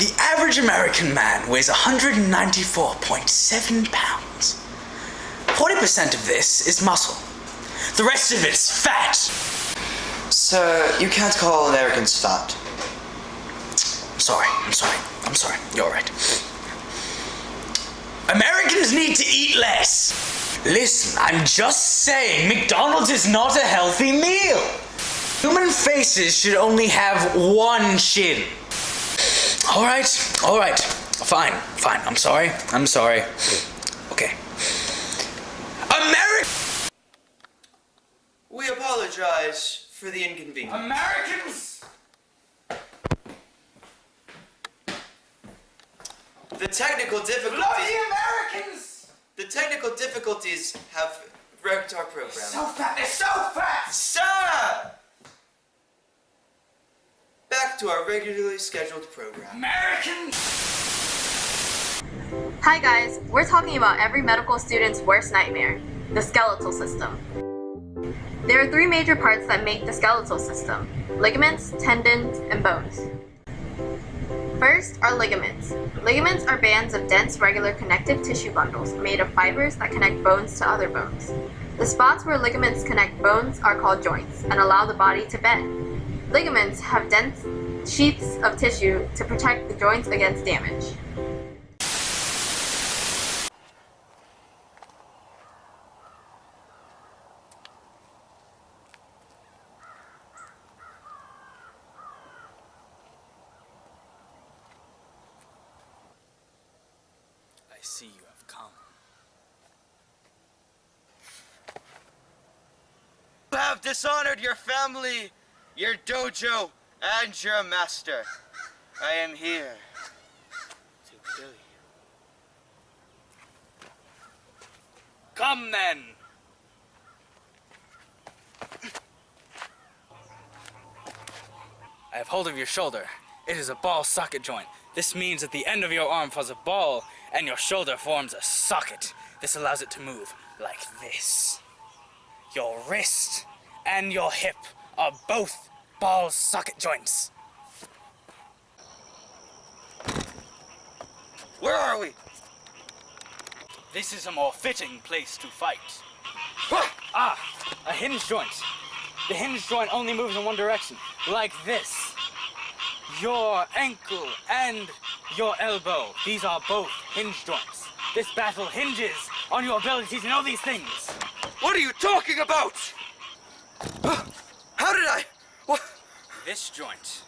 The average American man weighs 194.7 pounds. 40% of this is muscle. The rest of it's fat. Sir, you can't call Americans fat. I'm sorry. You're right. Americans need to eat less. Listen, I'm just saying McDonald's is not a healthy meal. Human faces should only have one chin. All right. Fine. I'm sorry. Okay. We apologize for the inconvenience. Americans! The technical difficulties... Bloody Americans! The technical difficulties have wrecked our program. They're so fat! Sir! Back to our regularly scheduled program. Americans! Hi guys, we're talking about every medical student's worst nightmare, the skeletal system. There are three major parts that make the skeletal system: ligaments, tendons, and bones. First are ligaments. Ligaments are bands of dense, regular connective tissue bundles made of fibers that connect bones to other bones. The spots where ligaments connect bones are called joints and allow the body to bend. Ligaments have dense sheaths of tissue to protect the joints against damage. I see you have come. You have dishonored your family, your dojo, and your master. I am here to kill you. Come then! I have hold of your shoulder. It is a ball socket joint. This means that the end of your arm forms a ball and your shoulder forms a socket. This allows it to move like this. Your wrist and your hip are both ball socket joints. Where are we? This is a more fitting place to fight. A hinge joint. The hinge joint only moves in one direction, like this. Your ankle and your elbow, these are both hinge joints. This battle hinges on your ability to know these things. What are you talking about? How did I? What? This joint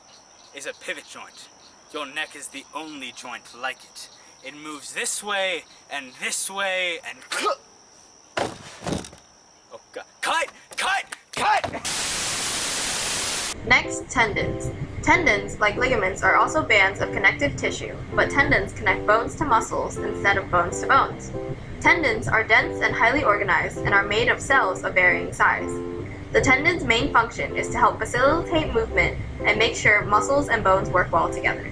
is a pivot joint. Your neck is the only joint like it. It moves this way and this way and... Oh, God. Cut! Next, tendons. Tendons, like ligaments, are also bands of connective tissue, but tendons connect bones to muscles instead of bones to bones. Tendons are dense and highly organized and are made of cells of varying size. The tendon's main function is to help facilitate movement and make sure muscles and bones work well together.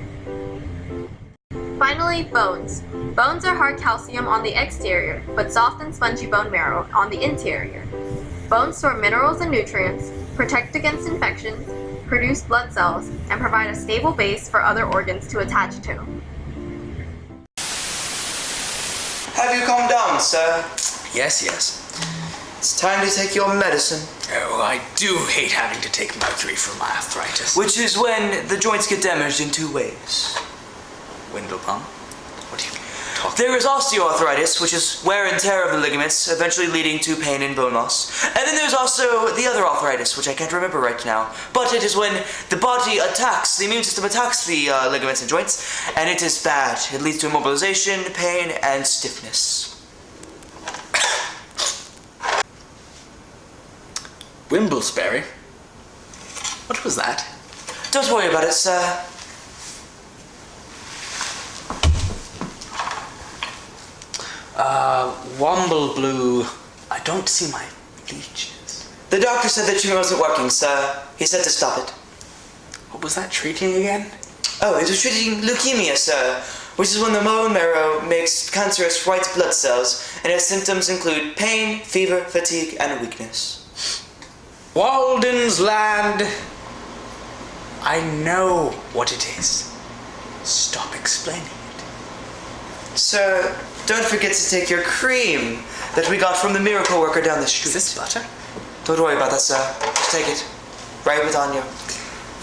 Finally, bones. Bones are hard calcium on the exterior, but soft and spongy bone marrow on the interior. Bones store minerals and nutrients, protect against infections, produce blood cells, and provide a stable base for other organs to attach to. Have you calmed down, sir? Yes. It's time to take your medicine. Oh, I do hate having to take mercury for my arthritis. Which is when the joints get damaged in two ways. Windlepump? What do you talk There is osteoarthritis, which is wear and tear of the ligaments, eventually leading to pain and bone loss. And then there's also the other arthritis, which I can't remember right now. But it is when the body attacks, the immune system attacks the ligaments and joints, and it is bad. It leads to immobilization, pain, and stiffness. Wimblesbury? What was that? Don't worry about it, sir. Womble-blue. I don't see my leeches. The doctor said the treatment wasn't working, sir. He said to stop it. What was that treating again? Oh, it was treating leukemia, sir, which is when the bone marrow makes cancerous white blood cells, and its symptoms include pain, fever, fatigue, and weakness. Walden's Land. I know what it is. Stop explaining it. Sir, don't forget to take your cream that we got from the miracle worker down the street. Is this butter? Don't worry about that, sir. Just take it. Right with on you.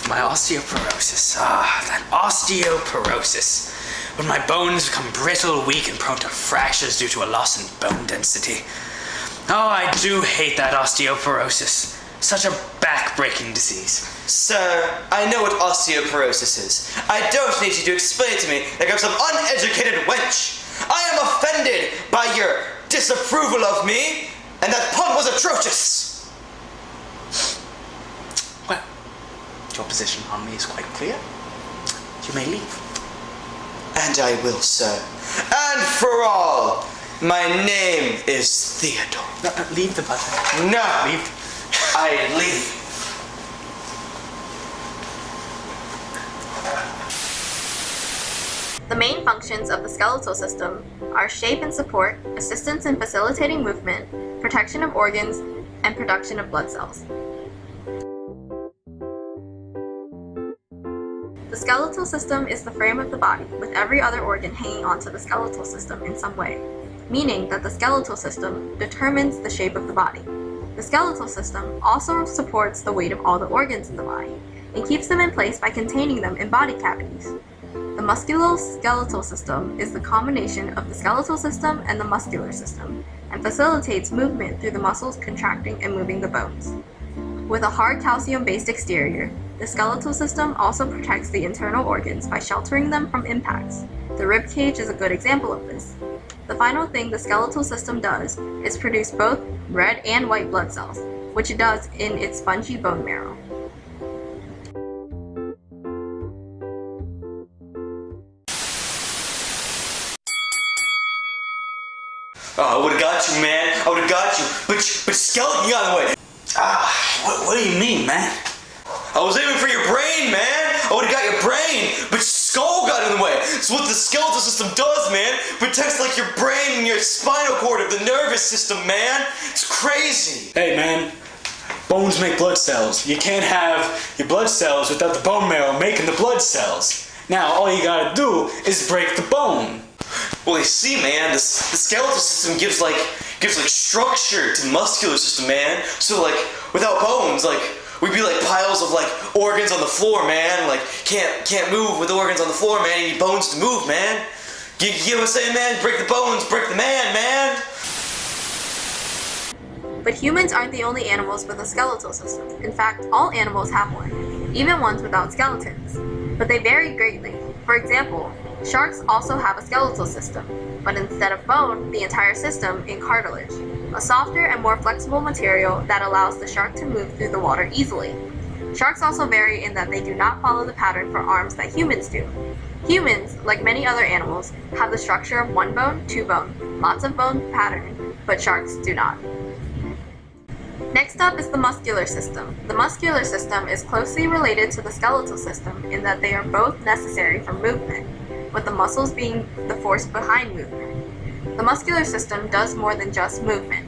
My osteoporosis. That osteoporosis. When my bones become brittle, weak, and prone to fractures due to a loss in bone density. Oh, I do hate that osteoporosis. Such a back-breaking disease. Sir, I know what osteoporosis is. I don't need you to explain it to me like I'm some uneducated wench. I am offended by your disapproval of me, and that pun was atrocious. Well, your position on me is quite clear. You may leave. And I will, sir. And for all, my name is Theodore. No, leave the butter. No, Leave. I leave. The main functions of the skeletal system are shape and support, assistance in facilitating movement, protection of organs, and production of blood cells. The skeletal system is the frame of the body, with every other organ hanging onto the skeletal system in some way, meaning that the skeletal system determines the shape of the body. The skeletal system also supports the weight of all the organs in the body, and keeps them in place by containing them in body cavities. The musculoskeletal system is the combination of the skeletal system and the muscular system, and facilitates movement through the muscles contracting and moving the bones. With a hard calcium-based exterior, the skeletal system also protects the internal organs by sheltering them from impacts. The rib cage is a good example of this. The final thing the skeletal system does is produce both red and white blood cells, which it does in its spongy bone marrow. Oh, I would've got you, man. I would've got you. But skeleton got in the way. What do you mean, man? I was aiming for your brain, man. I would've got your brain, but your skull got in the way. It's what the skeletal system does, man. Protects like your brain and your spinal cord of the nervous system, man. It's crazy. Hey, man. Bones make blood cells. You can't have your blood cells without the bone marrow making the blood cells. Now, all you gotta do is break the bone. Well, you see, man, the skeletal system gives like structure to the muscular system, man. So like without bones, like we'd be like piles of like organs on the floor, man. Like can't move with organs on the floor, man. You need bones to move, man. You get what I'm saying, man? Break the bones, break the man. But humans aren't the only animals with a skeletal system. In fact, all animals have one, even ones without skeletons. But they vary greatly. For example, sharks also have a skeletal system, but instead of bone, the entire system in cartilage, a softer and more flexible material that allows the shark to move through the water easily. Sharks also vary in that they do not follow the pattern for arms that humans do. Humans, like many other animals, have the structure of one bone, two bone, lots of bone pattern, but sharks do not. Next up is the muscular system. The muscular system is closely related to the skeletal system in that they are both necessary for movement, with the muscles being the force behind movement. The muscular system does more than just movement.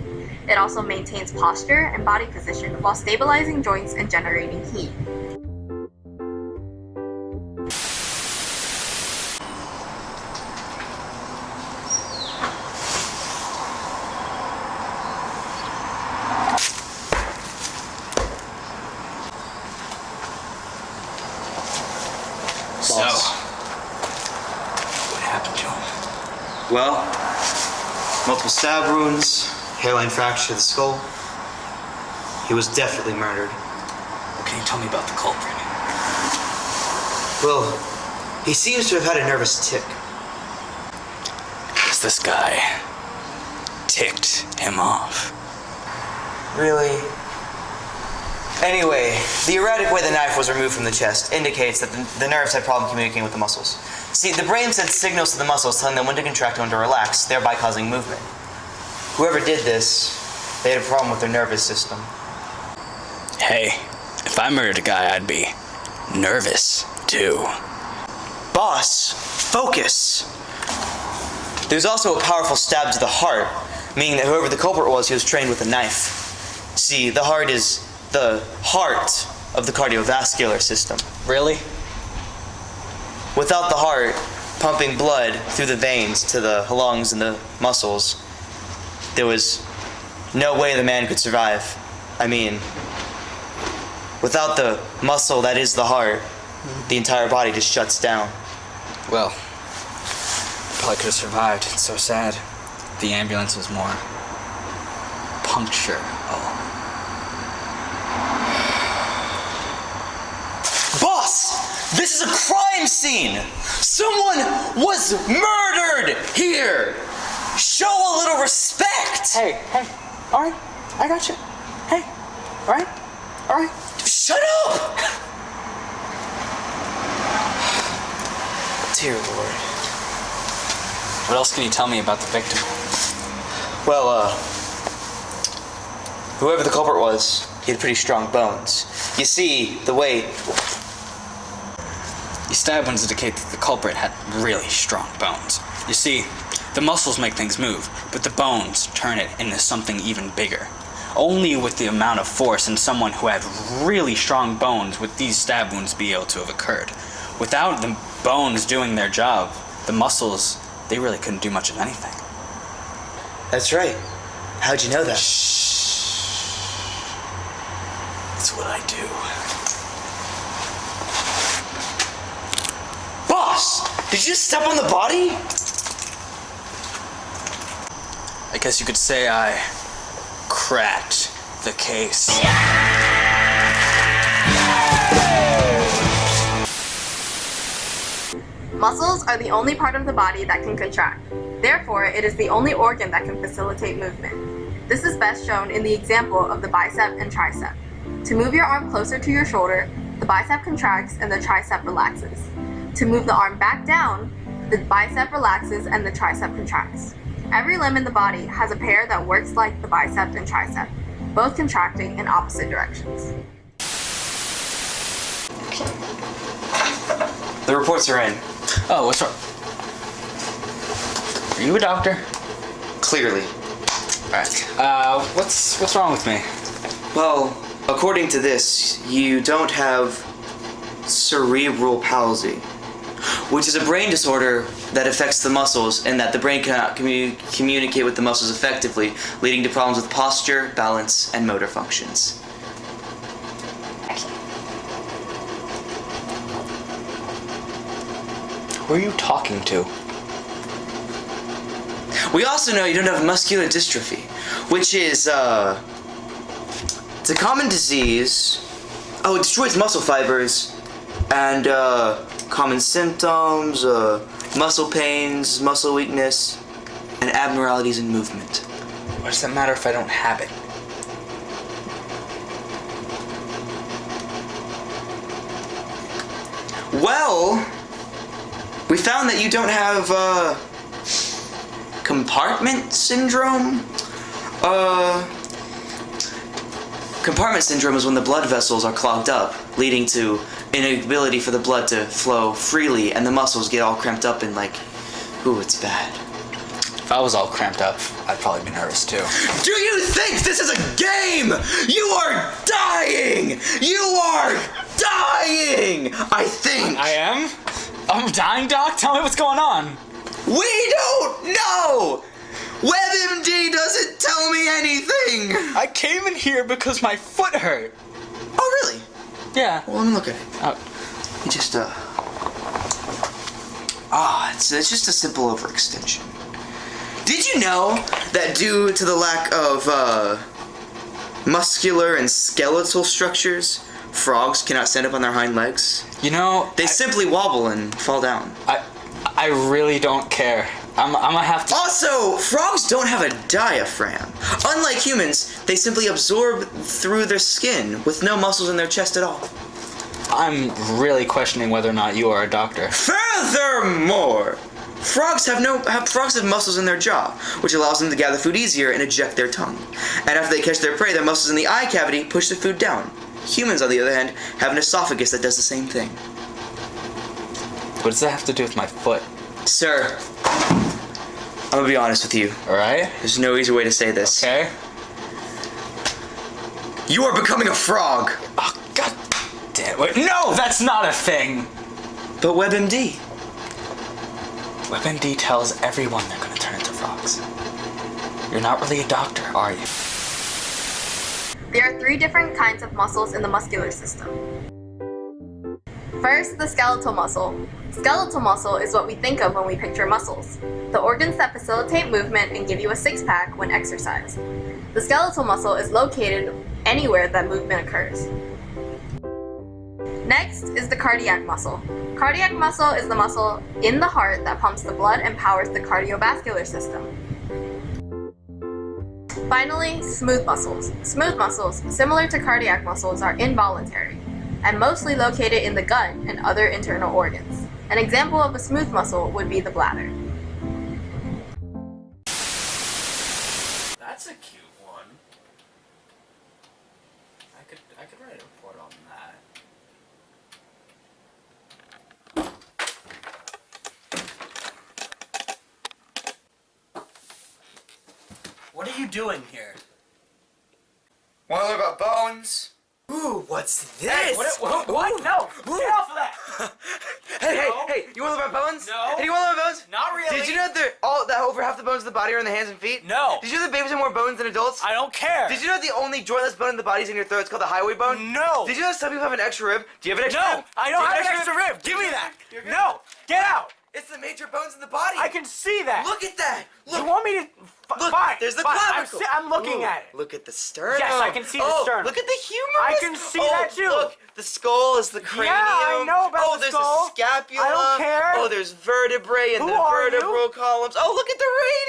It also maintains posture and body position while stabilizing joints and generating heat. So, what happened to him? Well, multiple stab wounds, hairline fracture of the skull. He was definitely murdered. What can you tell me about the culprit? Well, he seems to have had a nervous tick. Because this guy ticked him off. Really? Anyway, the erratic way the knife was removed from the chest indicates that the nerves had problem communicating with the muscles. See, the brain sends signals to the muscles telling them when to contract and when to relax, thereby causing movement. Whoever did this, they had a problem with their nervous system. Hey, if I murdered a guy, I'd be nervous, too. Boss, focus! There's also a powerful stab to the heart, meaning that whoever the culprit was, he was trained with a knife. See, the heart is the heart of the cardiovascular system. Really? without the heart pumping blood through the veins to the lungs and the muscles, there was no way the man could survive. I mean, without the muscle that is the heart, the entire body just shuts down. Well, probably could have survived. It's so sad. The ambulance was more puncture. Oh. Boss! This is a crime scene! Someone was murdered here! Show a little respect! Hey, alright, I got you. Hey, alright. Shut up! Dear Lord. What else can you tell me about the victim? Well, whoever the culprit was, he had pretty strong bones. You see, the way... The stab wounds indicate that the culprit had really strong bones. You see, the muscles make things move, but the bones turn it into something even bigger. Only with the amount of force in someone who had really strong bones would these stab wounds be able to have occurred. Without the bones doing their job, the muscles, they really couldn't do much of anything. That's right. How'd you know that? That's what I do. Boss! Did you just step on the body? I guess you could say I cracked the case. Muscles are the only part of the body that can contract. Therefore, it is the only organ that can facilitate movement. This is best shown in the example of the bicep and tricep. To move your arm closer to your shoulder, the bicep contracts and the tricep relaxes. To move the arm back down, the bicep relaxes and the tricep contracts. Every limb in the body has a pair that works like the bicep and tricep, both contracting in opposite directions. The reports are in. Oh, what's wrong? Are you a doctor? Clearly. Alright. What's wrong with me? Well, according to this, you don't have cerebral palsy, which is a brain disorder that affects the muscles and that the brain cannot communicate with the muscles effectively, leading to problems with posture, balance, and motor functions. Who are you talking to? We also know you don't have muscular dystrophy, which is, it's a common disease. Oh, it destroys muscle fibers, and, common symptoms, muscle pains, muscle weakness, and abnormalities in movement. What does that matter if I don't have it? Well, we found that you don't have, compartment syndrome. Compartment syndrome is when the blood vessels are clogged up, leading to inability for the blood to flow freely, and the muscles get all cramped up and like, ooh, it's bad. If I was all cramped up, I'd probably be nervous too. Do you think this is a game? You are dying! You are dying! I think. I am? I'm dying, Doc? Tell me what's going on. We don't know! WebMD doesn't tell me anything! I came in here because my foot hurt. Oh, really? Yeah. Well, let me look at it. You just, it's just a simple overextension. Did you know that due to the lack of, muscular and skeletal structures, frogs cannot stand up on their hind legs? You know, They simply wobble and fall down. I really don't care. I'm gonna have to. Also, frogs don't have a diaphragm. Unlike humans, they simply absorb through their skin with no muscles in their chest at all. I'm really questioning whether or not you are a doctor. Furthermore, frogs have muscles in their jaw, which allows them to gather food easier and eject their tongue. And after they catch their prey, their muscles in the eye cavity push the food down. Humans, on the other hand, have an esophagus that does the same thing. What does that have to do with my foot? Sir, I'm gonna be honest with you. Alright? There's no easy way to say this. Okay. You are becoming a frog. Oh, god damn it. No, that's not a thing. But WebMD. WebMD tells everyone they're gonna turn into frogs. You're not really a doctor, are you? There are 3 different kinds of muscles in the muscular system. First, the skeletal muscle. Skeletal muscle is what we think of when we picture muscles, the organs that facilitate movement and give you a six-pack when exercised. The skeletal muscle is located anywhere that movement occurs. Next is the cardiac muscle. Cardiac muscle is the muscle in the heart that pumps the blood and powers the cardiovascular system. Finally, smooth muscles. Smooth muscles, similar to cardiac muscles, are involuntary and mostly located in the gut and other internal organs. An example of a smooth muscle would be the bladder. That's a cute one. I could write a report on that. What are you doing here? Want to learn about bones? Ooh, what's this? Hey, what? No! Get off of that! Hey, you want to learn about bones? No. Hey, you want to learn about bones? Not really. Did you know that over half the bones in the body are in the hands and feet? No. Did you know that babies have more bones than adults? I don't care. Did you know the only jointless bone in the body is in your throat? It's called the highway bone? No. Did you know some people have an extra rib? Do you have an extra No, rib? I don't Do you have an extra rib. Give me that. You're good. No, get out. It's the major bones in the body. I can see that. Look at that. Look. You want me to? Look, Fine. there's the fine. clavicle. I'm looking Ooh, at it. Look at the sternum. Yes, I can see the sternum. Look at the humerus. I can see that too. Look, the skull is the cranium. Yeah, I know about the skull. There's the scapula. I don't care. Oh, there's vertebrae and Who the are you? vertebral columns. Oh, look at the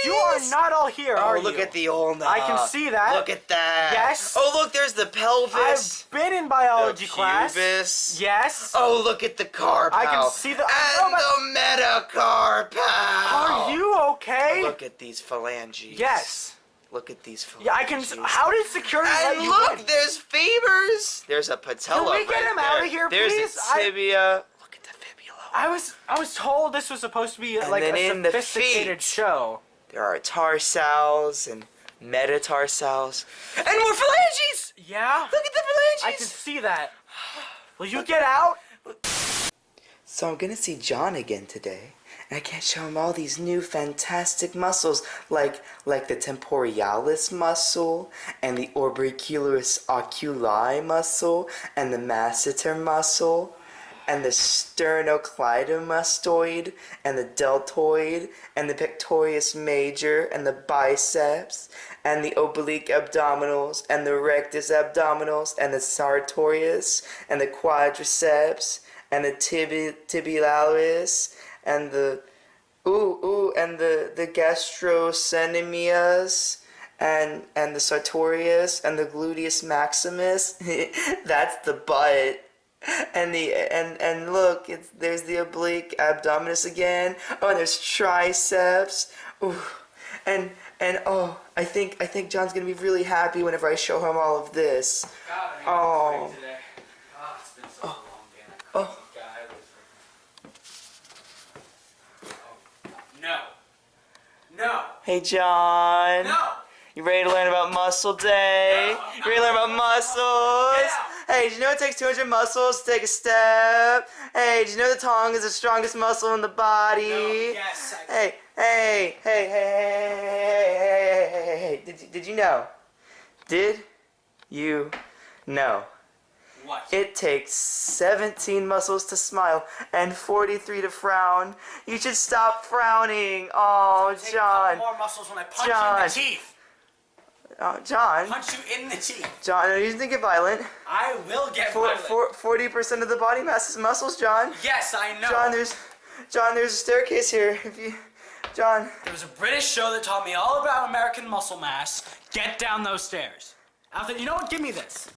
You are radius. not all here, are you? Look at the ulna. I can see that. Look at that. Yes. Oh, look, there's the pelvis. I've been in biology the class. pubis. Yes. Oh, look at the carpal. I can see the. And the metacarpal. Are you okay? Look at these phalanges. Yes. Look at these phalanges. Yeah, I can. How did security let And you look, in? there's femurs. There's a patella. Can we get right him out there. of here, There's please? a tibia. Look at the fibula. I was told this was supposed to be And like then a in the sophisticated feet. show. There are tarsals and metatarsals and more phalanges. Yeah. Look at the phalanges. I can see that. Will you get out? So I'm gonna see John again today, and I can't show him all these new fantastic muscles, like the temporalis muscle, and the orbicularis oculi muscle, and the masseter muscle, and the sternocleidomastoid, and the deltoid, and the pectoris major, and the biceps, and the oblique abdominals, and the rectus abdominals, and the sartorius, and the quadriceps, and the tibialis, and the gastrocnemius, and the sartorius, and the gluteus maximus. That's the butt. And look, there's the oblique abdominis again. Oh, and there's triceps. Ooh, and oh, I think John's gonna be really happy whenever I show him all of this. Oh. It's been such a long day. Oh. No. Hey, John. No. You ready to learn about muscle day? No. You ready to learn about muscles? Yeah. Hey, did you know it takes 200 muscles to take a step? Hey, did you know the tongue is the strongest muscle in the body? No. Yes. Hey. Did you know? Did you know? What? It takes 17 muscles to smile and 43 to frown. You should stop frowning. Oh, Take a John. couple more muscles when I punch John. you in the teeth. Oh, John. Punch you in the teeth. John, no, you didn't get violent. I will get violent. 40% of the body mass is muscles, John. Yes, I know. John, there's a staircase here. John. There was a British show that taught me all about American muscle mass. Get down those stairs. You know what? Give me this.